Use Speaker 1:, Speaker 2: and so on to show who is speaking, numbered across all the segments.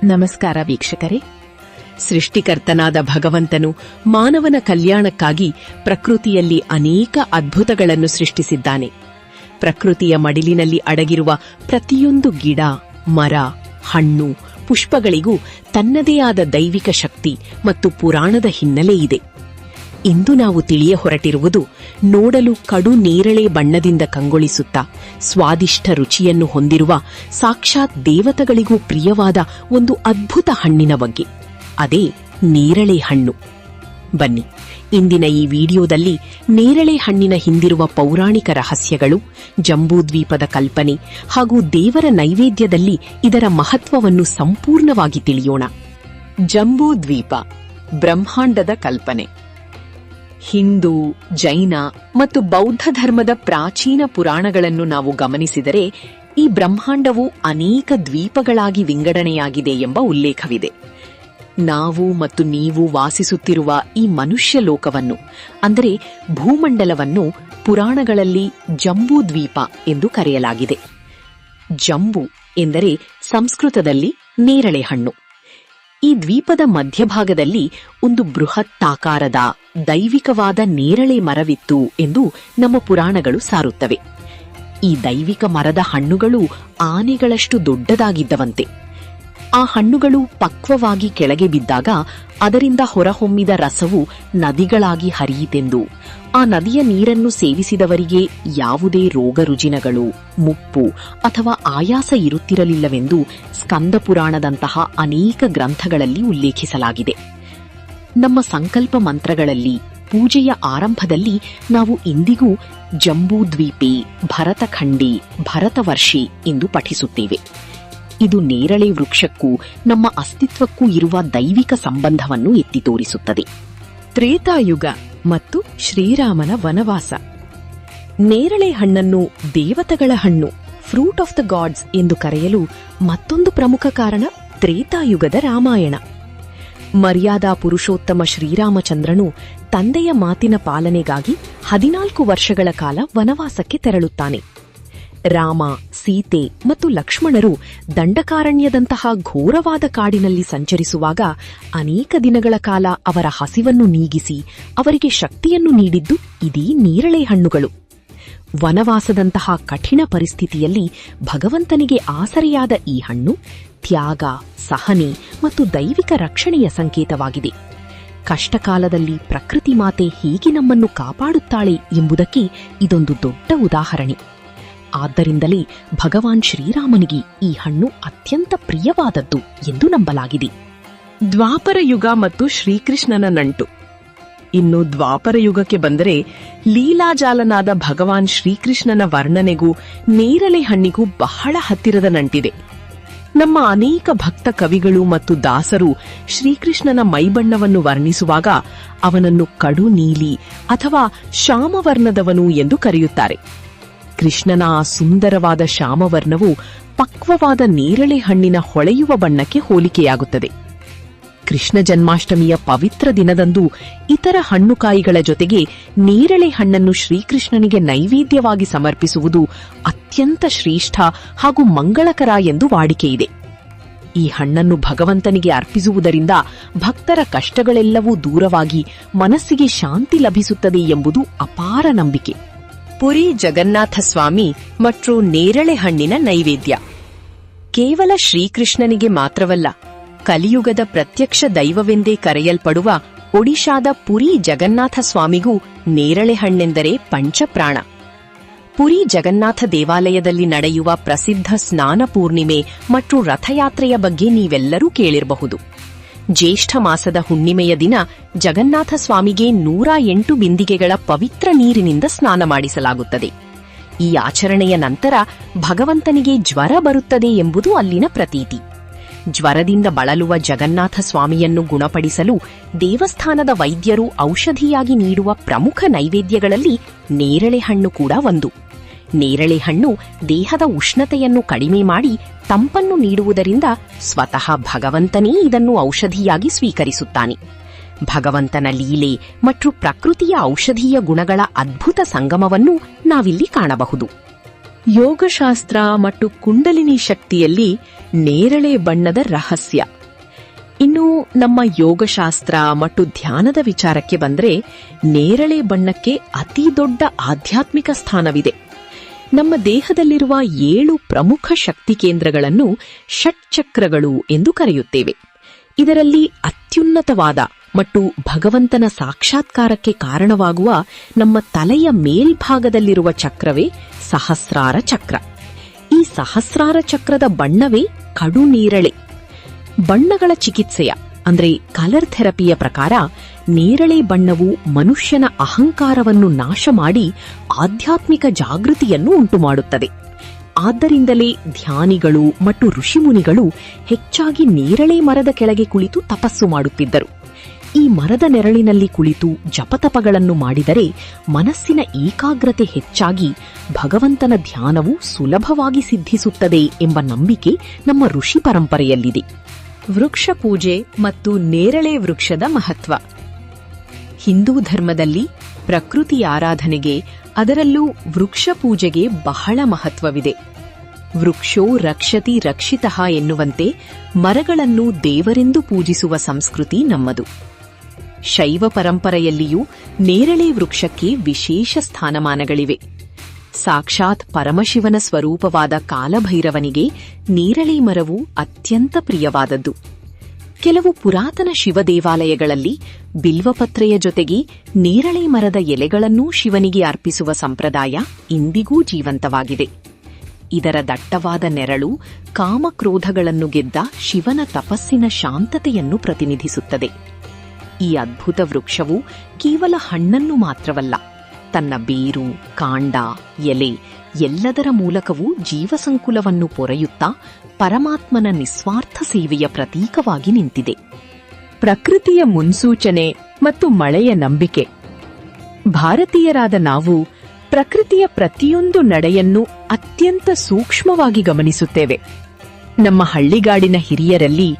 Speaker 1: ನಮಸ್ಕಾರ ವೀಕ್ಷಕರೇ. ಸೃಷ್ಟಿಕರ್ತನಾದ ಭಗವಂತನು ಮಾನವನ ಕಲ್ಯಾಣಕ್ಕಾಗಿ ಪ್ರಕೃತಿಯಲ್ಲಿ ಅನೇಕ ಅದ್ಭುತಗಳನ್ನು ಸೃಷ್ಟಿಸಿದ್ದಾನೆ. ಪ್ರಕೃತಿಯ ಮಡಿಲಿನಲ್ಲಿ ಅಡಗಿರುವ ಪ್ರತಿಯೊಂದು ಗಿಡ, ಮರ, ಹಣ್ಣು, ಪುಷ್ಪಗಳಿಗೂ ತನ್ನದೇ ಆದ ದೈವಿಕ ಶಕ್ತಿ ಮತ್ತು ಪುರಾಣದ ಹಿನ್ನೆಲೆ ಇದೆ. ಇಂದು ನಾವು ತಿಳಿಯ ಹೊರಟಿರುವುದು ನೋಡಲು ಕಡು ನೇರಳೆ ಬಣ್ಣದಿಂದ ಕಂಗೊಳಿಸುತ್ತಾ ಸ್ವಾದಿಷ್ಟ ರುಚಿಯನ್ನು ಹೊಂದಿರುವ ಸಾಕ್ಷಾತ್ ದೇವತೆಗಳಿಗೂ ಪ್ರಿಯವಾದ ಒಂದು ಅದ್ಭುತ ಹಣ್ಣಿನ ಬಗ್ಗೆ. ಅದೇ ನೇರಳೆ ಹಣ್ಣು. ಬನ್ನಿ, ಇಂದಿನ ಈ ವಿಡಿಯೋದಲ್ಲಿ ನೇರಳೆ ಹಣ್ಣಿನ ಹಿಂದಿರುವ ಪೌರಾಣಿಕ ರಹಸ್ಯಗಳು, ಜಂಬೂದ್ವೀಪದ ಕಲ್ಪನೆ ಹಾಗೂ ದೇವರ ನೈವೇದ್ಯದಲ್ಲಿ ಇದರ ಮಹತ್ವವನ್ನು ಸಂಪೂರ್ಣವಾಗಿ ತಿಳಿಯೋಣ. ಜಂಬೂದ್ವೀಪ, ಬ್ರಹ್ಮಾಂಡದ ಕಲ್ಪನೆ. ಹಿಂದೂ, ಜೈನ ಮತ್ತು ಬೌದ್ಧ ಧರ್ಮದ ಪ್ರಾಚೀನ ಪುರಾಣಗಳನ್ನು ನಾವು ಗಮನಿಸಿದರೆ ಈ ಬ್ರಹ್ಮಾಂಡವು ಅನೇಕ ದ್ವೀಪಗಳಾಗಿ ವಿಂಗಡಣೆಯಾಗಿದೆ ಎಂಬ ಉಲ್ಲೇಖವಿದೆ. ನಾವು ಮತ್ತು ನೀವು ವಾಸಿಸುತ್ತಿರುವ ಈ ಮನುಷ್ಯ ಲೋಕವನ್ನು, ಅಂದರೆ ಭೂಮಂಡಲವನ್ನು, ಪುರಾಣಗಳಲ್ಲಿ ಜಂಬೂದ್ವೀಪ ಎಂದು ಕರೆಯಲಾಗಿದೆ. ಜಂಬೂ ಎಂದರೆ ಸಂಸ್ಕೃತದಲ್ಲಿ ನೇರಳೆ ಹಣ್ಣು. ಈ ದ್ವೀಪದ ಮಧ್ಯಭಾಗದಲ್ಲಿ ಒಂದು ಬೃಹತ್ತಾಕಾರದ ದೈವಿಕವಾದ ನೇರಳೆ ಮರವಿತ್ತು ಎಂದು ನಮ್ಮ ಪುರಾಣಗಳು ಸಾರುತ್ತವೆ. ಈ ದೈವಿಕ ಮರದ ಹಣ್ಣುಗಳು ಆನೆಗಳಷ್ಟು ದೊಡ್ಡದಾಗಿದ್ದವಂತೆ. ಆ ಹಣ್ಣುಗಳು ಪಕ್ವವಾಗಿ ಕೆಳಗೆ ಬಿದ್ದಾಗ ಅದರಿಂದ ಹೊರಹೊಮ್ಮಿದ ರಸವು ನದಿಗಳಾಗಿ ಹರಿಯಿತೆಂದು, ಆ ನದಿಯ ನೀರನ್ನು ಸೇವಿಸಿದವರಿಗೆ ಯಾವುದೇ ರೋಗ ರುಜಿನಗಳು, ಮುಪ್ಪು ಅಥವಾ ಆಯಾಸ ಇರುತ್ತಿರಲಿಲ್ಲವೆಂದು ಸ್ಕಂದ ಪುರಾಣದಂತಹ ಅನೇಕ ಗ್ರಂಥಗಳಲ್ಲಿ ಉಲ್ಲೇಖಿಸಲಾಗಿದೆ. ನಮ್ಮ ಸಂಕಲ್ಪ ಮಂತ್ರಗಳಲ್ಲಿ, ಪೂಜೆಯ ಆರಂಭದಲ್ಲಿ ನಾವು ಇಂದಿಗೂ ಜಂಬೂದ್ವೀಪೆ, ಭರತಖಂಡಿ, ಭರತವರ್ಷಿ ಎಂದು ಪಠಿಸುತ್ತೇವೆ. ಇದು ನೇರಳೆ ವೃಕ್ಷಕ್ಕೂ ನಮ್ಮ ಅಸ್ತಿತ್ವಕ್ಕೂ ಇರುವ ದೈವಿಕ ಸಂಬಂಧವನ್ನು ಎತ್ತಿ ತೋರಿಸುತ್ತದೆ. ತ್ರೇತಾಯುಗ ಮತ್ತು ಶ್ರೀರಾಮನ ವನವಾಸ. ನೇರಳೆ ಹಣ್ಣನ್ನು ದೇವತೆಗಳ ಹಣ್ಣು, ಫ್ರೂಟ್ ಆಫ್ ದ ಗಾಡ್ಸ್ ಎಂದು ಕರೆಯಲು ಮತ್ತೊಂದು ಪ್ರಮುಖ ಕಾರಣ ತ್ರೇತಾಯುಗದ ರಾಮಾಯಣ. ಮರ್ಯಾದಾ ಪುರುಷೋತ್ತಮ ಶ್ರೀರಾಮಚಂದ್ರನು ತಂದೆಯ ಮಾತಿನ ಪಾಲನೆಗಾಗಿ 14 ವರ್ಷಗಳ ಕಾಲ ವನವಾಸಕ್ಕೆ ತೆರಳುತ್ತಾನೆ. ರಾಮ, ಸೀತೆ ಮತ್ತು ಲಕ್ಷ್ಮಣರು ದಂಡಕಾರಣ್ಯದಂತಹ ಘೋರವಾದ ಕಾಡಿನಲ್ಲಿ ಸಂಚರಿಸುವಾಗ ಅನೇಕ ದಿನಗಳ ಕಾಲ ಅವರ ಹಸಿವನ್ನು ನೀಗಿಸಿ ಅವರಿಗೆ ಶಕ್ತಿಯನ್ನು ನೀಡಿದ್ದು ಇದೀ ನೇರಳೆ ಹಣ್ಣುಗಳು. ವನವಾಸದಂತಹ ಕಠಿಣ ಪರಿಸ್ಥಿತಿಯಲ್ಲಿ ಭಗವಂತನಿಗೆ ಆಸರೆಯಾದ ಈ ಹಣ್ಣು ತ್ಯಾಗ, ಸಹನೆ ಮತ್ತು ದೈವಿಕ ರಕ್ಷಣೆಯ ಸಂಕೇತವಾಗಿದೆ. ಕಷ್ಟಕಾಲದಲ್ಲಿ ಪ್ರಕೃತಿ ಮಾತೆ ಹೇಗೆ ನಮ್ಮನ್ನು ಕಾಪಾಡುತ್ತಾಳೆ ಎಂಬುದಕ್ಕೆ ಇದೊಂದು ದೊಡ್ಡ ಉದಾಹರಣೆ. ಆದ್ದರಿಂದಲೇ ಭಗವಾನ್ ಶ್ರೀರಾಮನಿಗೆ ಈ ಹಣ್ಣು ಅತ್ಯಂತ ಪ್ರಿಯವಾದದ್ದು ಎಂದು ನಂಬಲಾಗಿದೆ. ದ್ವಾಪರ ಯುಗ ಮತ್ತು ಶ್ರೀಕೃಷ್ಣನ ನಂಟು. ಇನ್ನು ದ್ವಾಪರ ಯುಗಕ್ಕೆ ಬಂದರೆ ಲೀಲಾಜಾಲನಾದ ಭಗವಾನ್ ಶ್ರೀಕೃಷ್ಣನ ವರ್ಣನೆಗೂ ನೇರಳೆ ಹಣ್ಣಿಗೂ ಬಹಳ ಹತ್ತಿರದ ನಂಟಿದೆ. ನಮ್ಮ ಅನೇಕ ಭಕ್ತ ಕವಿಗಳು ಮತ್ತು ದಾಸರು ಶ್ರೀಕೃಷ್ಣನ ಮೈಬಣ್ಣವನ್ನು ವರ್ಣಿಸುವಾಗ ಅವನನ್ನು ಕಡು ನೀಲಿ ಅಥವಾ ಶ್ಯಾಮವರ್ಣದವನು ಎಂದು ಕರೆಯುತ್ತಾರೆ. ಕೃಷ್ಣನ ಆ ಸುಂದರವಾದ ಶ್ಯಾಮವರ್ಣವು ಪಕ್ವವಾದ ನೇರಳೆ ಹಣ್ಣಿನ ಹೊಳೆಯುವ ಬಣ್ಣಕ್ಕೆ ಹೋಲಿಕೆಯಾಗುತ್ತದೆ. ಕೃಷ್ಣ ಜನ್ಮಾಷ್ಟಮಿಯ ಪವಿತ್ರ ದಿನದಂದು ಇತರ ಹಣ್ಣುಕಾಯಿಗಳ ಜೊತೆಗೆ ನೇರಳೆ ಹಣ್ಣನ್ನು ಶ್ರೀಕೃಷ್ಣನಿಗೆ ನೈವೇದ್ಯವಾಗಿ ಸಮರ್ಪಿಸುವುದು ಅತ್ಯಂತ ಶ್ರೇಷ್ಠ ಹಾಗೂ ಮಂಗಳಕರ ಎಂದು ವಾಡಿಕೆಯಿದೆ. ಈ ಹಣ್ಣನ್ನು ಭಗವಂತನಿಗೆ ಅರ್ಪಿಸುವುದರಿಂದ ಭಕ್ತರ ಕಷ್ಟಗಳೆಲ್ಲವೂ ದೂರವಾಗಿ ಮನಸ್ಸಿಗೆ ಶಾಂತಿ ಲಭಿಸುತ್ತದೆ ಎಂಬುದು ಅಪಾರ ನಂಬಿಕೆ. ಪುರಿ ಜಗನ್ನಾಥ ಸ್ವಾಮಿ ಮತ್ತು ನೇರಳೆ ಹಣ್ಣಿನ ನೈವೇದ್ಯ. ಕೇವಲ ಶ್ರೀಕೃಷ್ಣನಿಗೆ ಮಾತ್ರವಲ್ಲ, ಕಲಿಯುಗದ ಪ್ರತ್ಯಕ್ಷ ದೈವವೆಂದೇ ಕರೆಯಲ್ಪಡುವ ಒಡಿಶಾದ ಪುರಿ ಜಗನ್ನಾಥ ಸ್ವಾಮಿಗೂ ನೇರಳೆ ಹಣ್ಣೆಂದರೆ ಪಂಚಪ್ರಾಣ. ಪುರಿ ಜಗನ್ನಾಥ ದೇವಾಲಯದಲ್ಲಿ ನಡೆಯುವ ಪ್ರಸಿದ್ಧ ಸ್ನಾನ ಪೂರ್ಣಿಮೆ ಮತ್ತು ರಥಯಾತ್ರೆಯ ಬಗ್ಗೆ ನೀವೆಲ್ಲರೂ ಕೇಳಿರಬಹುದು. ಜ್ಯೇಷ್ಠ ಮಾಸದ ಹುಣ್ಣಿಮೆಯ ದಿನ ಜಗನ್ನಾಥ ಸ್ವಾಮಿಗೆ 108 ಬಿಂದಿಗೆಗಳ ಪವಿತ್ರ ನೀರಿನಿಂದ ಸ್ನಾನ ಮಾಡಿಸಲಾಗುತ್ತದೆ. ಈ ಆಚರಣೆಯ ನಂತರ ಭಗವಂತನಿಗೆ ಜ್ವರ ಬರುತ್ತದೆ ಎಂಬುದು ಅಲ್ಲಿನ ಪ್ರತೀತಿ. ಜ್ವರದಿಂದ ಬಳಲುವ ಜಗನ್ನಾಥ ಸ್ವಾಮಿಯನ್ನು ಗುಣಪಡಿಸಲು ದೇವಸ್ಥಾನದ ವೈದ್ಯರು ಔಷಧಿಯಾಗಿ ನೀಡುವ ಪ್ರಮುಖ ನೈವೇದ್ಯಗಳಲ್ಲಿ ನೇರಳೆ ಹಣ್ಣು ಕೂಡ ಒಂದು. ನೇರಳೆ ಹಣ್ಣು ದೇಹದ ಉಷ್ಣತೆಯನ್ನು ಕಡಿಮೆ ಮಾಡಿ ತಂಪನ್ನು ನೀಡುವುದರಿಂದ ಸ್ವತಃ ಭಗವಂತನೇ ಇದನ್ನು ಔಷಧಿಯಾಗಿ ಸ್ವೀಕರಿಸುತ್ತಾನೆ. ಭಗವಂತನ ಲೀಲೆ ಮತ್ತು ಪ್ರಕೃತಿಯ ಔಷಧೀಯ ಗುಣಗಳ ಅದ್ಭುತ ಸಂಗಮವನ್ನು ನಾವಿಲ್ಲಿ ಕಾಣಬಹುದು. ಯೋಗಶಾಸ್ತ್ರ ಮತ್ತು ಕುಂಡಲಿನಿ ಶಕ್ತಿಯಲ್ಲಿ ನೇರಳೆ ಬಣ್ಣದ ರಹಸ್ಯ. ಇನ್ನು ನಮ್ಮ ಯೋಗಶಾಸ್ತ್ರ ಮತ್ತು ಧ್ಯಾನದ ವಿಚಾರಕ್ಕೆ ಬಂದ್ರೆ ನೇರಳೆ ಬಣ್ಣಕ್ಕೆ ಅತಿ ದೊಡ್ಡ ಆಧ್ಯಾತ್ಮಿಕ ಸ್ಥಾನವಿದೆ. ನಮ್ಮ ದೇಹದಲ್ಲಿರುವ 7 ಪ್ರಮುಖ ಶಕ್ತಿ ಕೇಂದ್ರಗಳನ್ನು ಷಟ್ಚಕ್ರಗಳು ಎಂದು ಕರೆಯುತ್ತೇವೆ. ಇದರಲ್ಲಿ ಅತ್ಯುನ್ನತವಾದ ಮತ್ತು ಭಗವಂತನ ಸಾಕ್ಷಾತ್ಕಾರಕ್ಕೆ ಕಾರಣವಾಗುವ ನಮ್ಮ ತಲೆಯ ಮೇಲ್ಭಾಗದಲ್ಲಿರುವ ಚಕ್ರವೇ ಸಹಸ್ರಾರ ಚಕ್ರ. ಈ ಸಹಸ್ರಾರ ಚಕ್ರದ ಬಣ್ಣವೇ ಕಡು ನೇರಳೆ. ಬಣ್ಣಗಳ ಚಿಕಿತ್ಸೆಯ ಅಂದ್ರೆ ಕಲರ್ ಥೆರಪಿಯ ಪ್ರಕಾರ ನೇರಳೆ ಬಣ್ಣವು ಮನುಷ್ಯನ ಅಹಂಕಾರವನ್ನು ನಾಶ ಮಾಡಿ ಆಧ್ಯಾತ್ಮಿಕ ಜಾಗೃತಿಯನ್ನು ಉಂಟುಮಾಡುತ್ತದೆ. ಆದ್ದರಿಂದಲೇ ಧ್ಯಾನಿಗಳು ಮತ್ತು ಋಷಿಮುನಿಗಳು ಹೆಚ್ಚಾಗಿ ನೇರಳೆ ಮರದ ಕೆಳಗೆ ಕುಳಿತು ತಪಸ್ಸು ಮಾಡುತ್ತಿದ್ದರು. ಈ ಮರದ ನೆರಳಿನಲ್ಲಿ ಕುಳಿತು ಜಪತಪಗಳನ್ನು ಮಾಡಿದರೆ ಮನಸ್ಸಿನ ಏಕಾಗ್ರತೆ ಹೆಚ್ಚಾಗಿ ಭಗವಂತನ ಧ್ಯಾನವು ಸುಲಭವಾಗಿ ಸಿದ್ಧಿಸುತ್ತದೆ ಎಂಬ ನಂಬಿಕೆ ನಮ್ಮ ಋಷಿ ಪರಂಪರೆಯಲ್ಲಿದೆ. ವೃಕ್ಷ ಪೂಜೆ ಮತ್ತು ನೇರಳೆ ವೃಕ್ಷದ ಮಹತ್ವ. ಹಿಂದೂ ಧರ್ಮದಲ್ಲಿ ಪ್ರಕೃತಿ ಆರಾಧನೆಗೆ, ಅದರಲ್ಲೂ ವೃಕ್ಷ ಪೂಜೆಗೆ ಬಹಳ ಮಹತ್ವವಿದೆ. ವೃಕ್ಷೋ ರಕ್ಷತಿ ರಕ್ಷಿತಃ ಎನ್ನುವಂತೆ ಮರಗಳನ್ನು ದೇವರೆಂದು ಪೂಜಿಸುವ ಸಂಸ್ಕೃತಿ ನಮ್ಮದು. ಶೈವ ಪರಂಪರೆಯಲ್ಲಿಯೂ ನೇರಳೆ ವೃಕ್ಷಕ್ಕೆ ವಿಶೇಷ ಸ್ಥಾನಮಾನಗಳಿವೆ. ಸಾಕ್ಷಾತ್ ಪರಮಶಿವನ ಸ್ವರೂಪವಾದ ಕಾಲಭೈರವನಿಗೆ ನೇರಳೆ ಮರವು ಅತ್ಯಂತ ಪ್ರಿಯವಾದದ್ದು. ಕೆಲವು ಪುರಾತನ ಶಿವ ದೇವಾಲಯಗಳಲ್ಲಿ ಬಿಲ್ವಪತ್ರೆಯ ಜೊತೆಗೆ ನೇರಳೆ ಮರದ ಎಲೆಗಳನ್ನೂ ಶಿವನಿಗೆ ಅರ್ಪಿಸುವ ಸಂಪ್ರದಾಯ ಇಂದಿಗೂ ಜೀವಂತವಾಗಿದೆ. ಇದರ ದಟ್ಟವಾದ ನೆರಳು ಕಾಮಕ್ರೋಧಗಳನ್ನು ಗೆದ್ದ ಶಿವನ ತಪಸ್ಸಿನ ಶಾಂತತೆಯನ್ನು ಪ್ರತಿನಿಧಿಸುತ್ತದೆ. ಈ ಅದ್ಭುತ ವೃಕ್ಷವು ಕೇವಲ ಹಣ್ಣನ್ನು ಮಾತ್ರವಲ್ಲ, ತನ್ನ ಬೇರು, ಕಾಂಡ, ಎಲೆ ಎಲ್ಲದರ ಮೂಲಕವೂ ಜೀವಸಂಕುಲವನ್ನು ಪೊರೆಯುತ್ತಾ ಪರಮಾತ್ಮನ ನಿಸ್ವಾರ್ಥ ಸೇವೆಯ ಪ್ರತೀಕವಾಗಿ ನಿಂತಿದೆ. ಪ್ರಕೃತಿಯ ಮುನ್ಸೂಚನೆ ಮತ್ತು ಮಳೆಯ ನಂಬಿಕೆ. ಭಾರತೀಯರಾದ ನಾವು ಪ್ರಕೃತಿಯ ಪ್ರತಿಯೊಂದು ನಡೆಯನ್ನು ಅತ್ಯಂತ ಸೂಕ್ಷ್ಮವಾಗಿ ಗಮನಿಸುತ್ತೇವೆ. ನಮ್ಮ ಹಳ್ಳಿಗಾಡಿನ ಹಿರಿಯರಲ್ಲಿ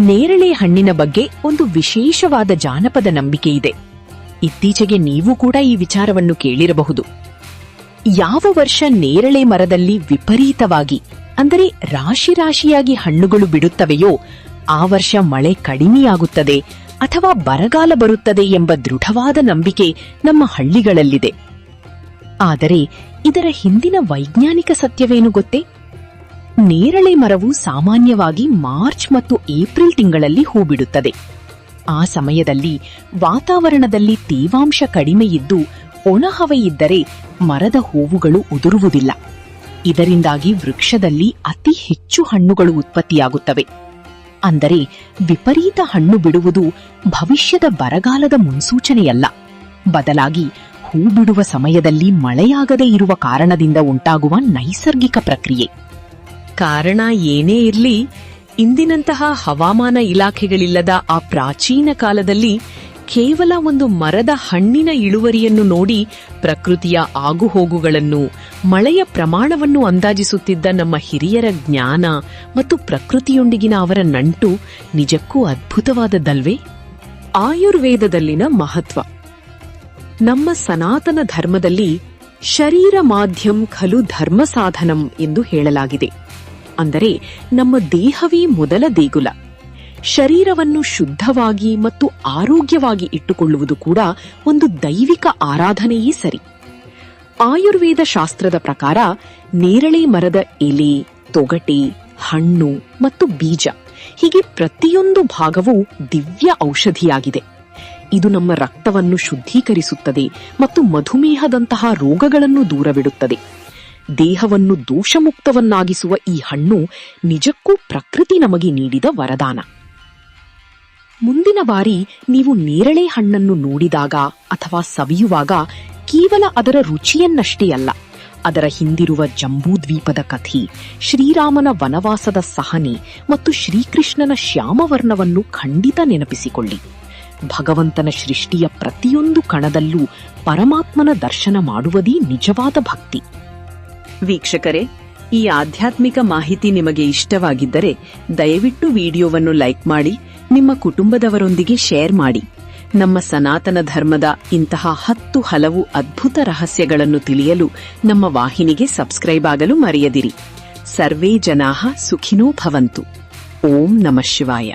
Speaker 1: ನೇರಳೆ ಹಣ್ಣಿನ ಬಗ್ಗೆ ಒಂದು ವಿಶೇಷವಾದ ಜಾನಪದ ನಂಬಿಕೆಯಿದೆ. ಇತ್ತೀಚೆಗೆ ನೀವು ಕೂಡ ಈ ವಿಚಾರವನ್ನು ಕೇಳಿರಬಹುದು. ಯಾವ ವರ್ಷ ನೇರಳೆ ಮರದಲ್ಲಿ ವಿಪರೀತವಾಗಿ ಅಂದರೆ ರಾಶಿ ರಾಶಿಯಾಗಿ ಹಣ್ಣುಗಳು ಬಿಡುತ್ತವೆಯೋ ಆ ವರ್ಷ ಮಳೆ ಕಡಿಮೆಯಾಗುತ್ತದೆ ಅಥವಾ ಬರಗಾಲ ಬರುತ್ತದೆ ಎಂಬ ದೃಢವಾದ ನಂಬಿಕೆ ನಮ್ಮ ಹಳ್ಳಿಗಳಲ್ಲಿದೆ. ಆದರೆ ಇದರ ಹಿಂದಿನ ವೈಜ್ಞಾನಿಕ ಸತ್ಯವೇನು ಗೊತ್ತೇ? ನೇರಳೆ ಮರವು ಸಾಮಾನ್ಯವಾಗಿ ಮಾರ್ಚ್ ಮತ್ತು ಏಪ್ರಿಲ್ ತಿಂಗಳಲ್ಲಿ ಹೂ ಬಿಡುತ್ತದೆ. ಆ ಸಮಯದಲ್ಲಿ ವಾತಾವರಣದಲ್ಲಿ ತೇವಾಂಶ ಕಡಿಮೆಯಿದ್ದು ಒಣಹವೆಯಿದ್ದರೆ ಮರದ ಹೂವುಗಳು ಉದುರುವುದಿಲ್ಲ. ಇದರಿಂದಾಗಿ ವೃಕ್ಷದಲ್ಲಿ ಅತಿ ಹೆಚ್ಚು ಹಣ್ಣುಗಳು ಉತ್ಪತ್ತಿಯಾಗುತ್ತವೆ. ಅಂದರೆ ವಿಪರೀತ ಹಣ್ಣು ಬಿಡುವುದು ಭವಿಷ್ಯದ ಬರಗಾಲದ ಮುನ್ಸೂಚನೆಯಲ್ಲ, ಬದಲಾಗಿ ಹೂ ಬಿಡುವ ಸಮಯದಲ್ಲಿ ಮಳೆಯಾಗದೇ ಇರುವ ಕಾರಣದಿಂದ ಉಂಟಾಗುವ ನೈಸರ್ಗಿಕ ಪ್ರಕ್ರಿಯೆ. ಕಾರಣ ಏನೇ ಇರಲಿ, ಇಂದಿನಂತಹ ಹವಾಮಾನ ಇಲಾಖೆಗಳಿಲ್ಲದ ಆ ಪ್ರಾಚೀನ ಕಾಲದಲ್ಲಿ ಕೇವಲ ಒಂದು ಮರದ ಹಣ್ಣಿನ ಇಳುವರಿಯನ್ನು ನೋಡಿ ಪ್ರಕೃತಿಯ ಆಗುಹೋಗುಗಳನ್ನು, ಮಳೆಯ ಪ್ರಮಾಣವನ್ನು ಅಂದಾಜಿಸುತ್ತಿದ್ದ ನಮ್ಮ ಹಿರಿಯರ ಜ್ಞಾನ ಮತ್ತು ಪ್ರಕೃತಿಯೊಂದಿಗಿನ ಅವರ ನಂಟು ನಿಜಕ್ಕೂ ಅದ್ಭುತವಾದದ್ದಲ್ವೇ? ಆಯುರ್ವೇದದಲ್ಲಿನ ಮಹತ್ವ. ನಮ್ಮ ಸನಾತನ ಧರ್ಮದಲ್ಲಿ ಶರೀರ ಮಾಧ್ಯಂ ಖಲು ಧರ್ಮ ಸಾಧನಂ ಎಂದು ಹೇಳಲಾಗಿದೆ. ಅಂದರೆ ನಮ್ಮ ದೇಹವೇ ಮೊದಲ ದೇಗುಲ. ಶರೀರವನ್ನು ಶುದ್ಧವಾಗಿ ಮತ್ತು ಆರೋಗ್ಯವಾಗಿ ಇಟ್ಟುಕೊಳ್ಳುವುದು ಕೂಡ ಒಂದು ದೈವಿಕ ಆರಾಧನೆಯೇ ಸರಿ. ಆಯುರ್ವೇದ ಶಾಸ್ತ್ರದ ಪ್ರಕಾರ ನೇರಳೆ ಮರದ ಎಲೆ, ತೊಗಟೆ, ಹಣ್ಣು ಮತ್ತು ಬೀಜ ಹೀಗೆ ಪ್ರತಿಯೊಂದು ಭಾಗವೂ ದಿವ್ಯ ಔಷಧಿಯಾಗಿದೆ. ಇದು ನಮ್ಮ ರಕ್ತವನ್ನು ಶುದ್ಧೀಕರಿಸುತ್ತದೆ ಮತ್ತು ಮಧುಮೇಹದಂತಹ ರೋಗಗಳನ್ನು ದೂರವಿಡುತ್ತದೆ. ದೇಹವನ್ನು ದೋಷಮುಕ್ತವನ್ನಾಗಿಸುವ ಈ ಹಣ್ಣು ನಿಜಕ್ಕೂ ಪ್ರಕೃತಿ ನಮಗೆ ನೀಡಿದ ವರದಾನ. ಮುಂದಿನ ಬಾರಿ ನೀವು ನೇರಳೆ ಹಣ್ಣನ್ನು ನೋಡಿದಾಗ ಅಥವಾ ಸವಿಯುವಾಗ ಕೇವಲ ಅದರ ರುಚಿಯನ್ನಷ್ಟೇ ಅಲ್ಲ, ಅದರ ಹಿಂದಿರುವ ಜಂಬೂದ್ವೀಪದ ಕಥೆ, ಶ್ರೀರಾಮನ ವನವಾಸದ ಸಹನೆ ಮತ್ತು ಶ್ರೀಕೃಷ್ಣನ ಶ್ಯಾಮವರ್ಣವನ್ನು ಖಂಡಿತ ನೆನಪಿಸಿಕೊಳ್ಳಿ. ಭಗವಂತನ ಸೃಷ್ಟಿಯ ಪ್ರತಿಯೊಂದು ಕಣದಲ್ಲೂ ಪರಮಾತ್ಮನ ದರ್ಶನ ಮಾಡುವುದೇ ನಿಜವಾದ ಭಕ್ತಿ. ವೀಕ್ಷಕರೇ, ಈ ಆಧ್ಯಾತ್ಮಿಕ ಮಾಹಿತಿ ನಿಮಗೆ ಇಷ್ಟವಾಗಿದ್ದರೆ ದಯವಿಟ್ಟು ವಿಡಿಯೋವನ್ನು ಲೈಕ್ ಮಾಡಿ, ನಿಮ್ಮ ಕುಟುಂಬದವರೊಂದಿಗೆ ಶೇರ್ ಮಾಡಿ. ನಮ್ಮ ಸನಾತನ ಧರ್ಮದ ಇಂತಹ 10 ಹಲವು ಅದ್ಭುತ ರಹಸ್ಯಗಳನ್ನು ತಿಳಿಯಲು ನಮ್ಮ ವಾಹಿನಿಗೆ ಸಬ್ಸ್ಕ್ರೈಬ್ ಆಗಲು ಮರೆಯದಿರಿ. ಸರ್ವೇ ಜನಾಃ ಸುಖಿನೋ ಭವಂತು. ಓಂ ನಮಃ ಶಿವಾಯ.